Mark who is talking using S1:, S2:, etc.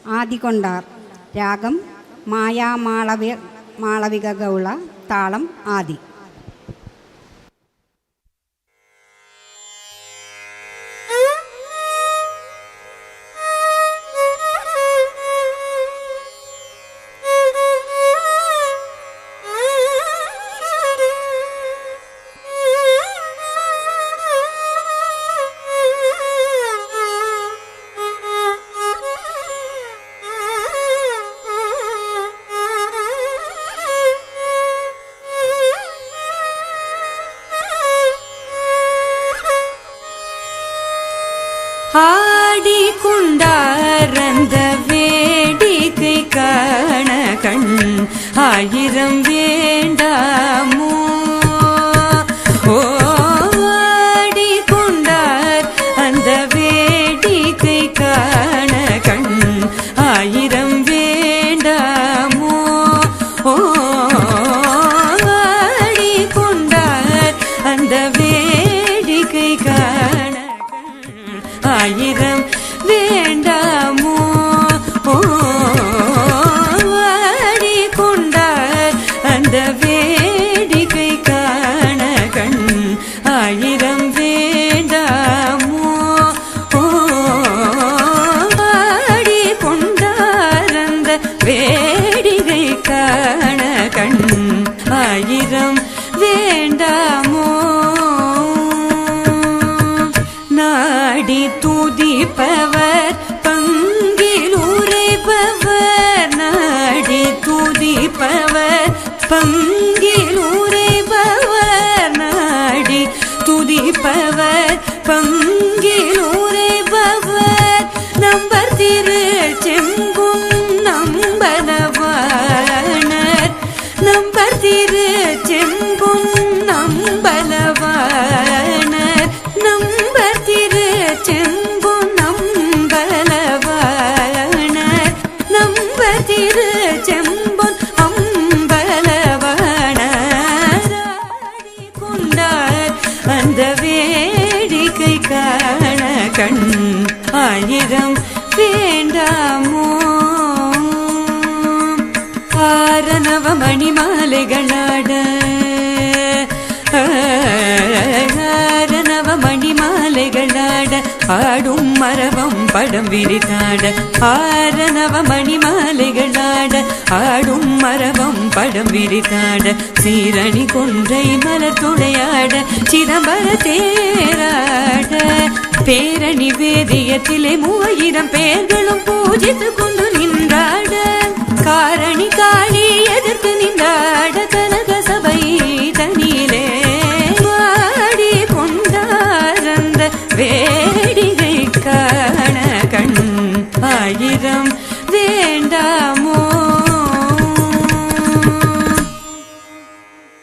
S1: ആദികൊണ്ടാർ. രാഗം മായാമാളവിക ഗൗള. താളം ആദി.
S2: ஆடிக்கொண்டாரந்த வேடிக்கை காண கண் ஆயிரம் வேண்டாமோ. ஆடிக்கொண்டார் அந்த வேடிக்கை காண கண் ஆயிரம் வேண்டாமோ. ஆடிக்கொண்டார் அந்த வேடிக்கை காண ஆயிரம் வேண்டாமோ. ஆடிக்கொண்டார் அந்த வேடிக்கை காண கண் ஆயிரம் வேண்டாமோ. ஆடிக்கொண்டார் அந்த வேடிக்கை காண கண் ஆயிரம் வேண்டாமோ. நாடி துதிப்பவர் பங்கில் உரைப்பவர், நாடி துதிப்பவர் பங்கில் உரைப்பவர், நாடி துதிப்பவர் பங்கில் உரைப்பவர், நம்பர் திரு செம்பும் நம்பலவாணர், நம்பர் திரு செம்பும் நம்பலவாணர், நம்பர் திரு செம்பும் நம்பலவாணர், நம்பர் திரு செம்பொன் அம்பலவாணர். ஆடிக்கொண்டார் அந்த வேடிக்கை காண கண் ஆயிரம் வேண்டாமோ. ஆரணவ மணிமாலைகளாட, ஆரணவ மணிமாலைகளாட, ஆடும் மரபம் படம் விரித்தாட, ஆரணவ மணிமாலைகளாட, ஆடும் மரபம் படம் விரித்தாட, சீரணி கொன்றை மலர் துணையாட, சிதம்பர தேராட, பேரணி வேதியத்திலே 3000 பேர்களும் பூஜித்து கொண்டு நின்றாட, காரணி காளி எதிர்த்து நின்றாட, கனக சபை தனியிலே ஆடிக்கொண்டார் அந்த வேடிக்கை காண கண் ஆயிரம் வேண்டாமோ.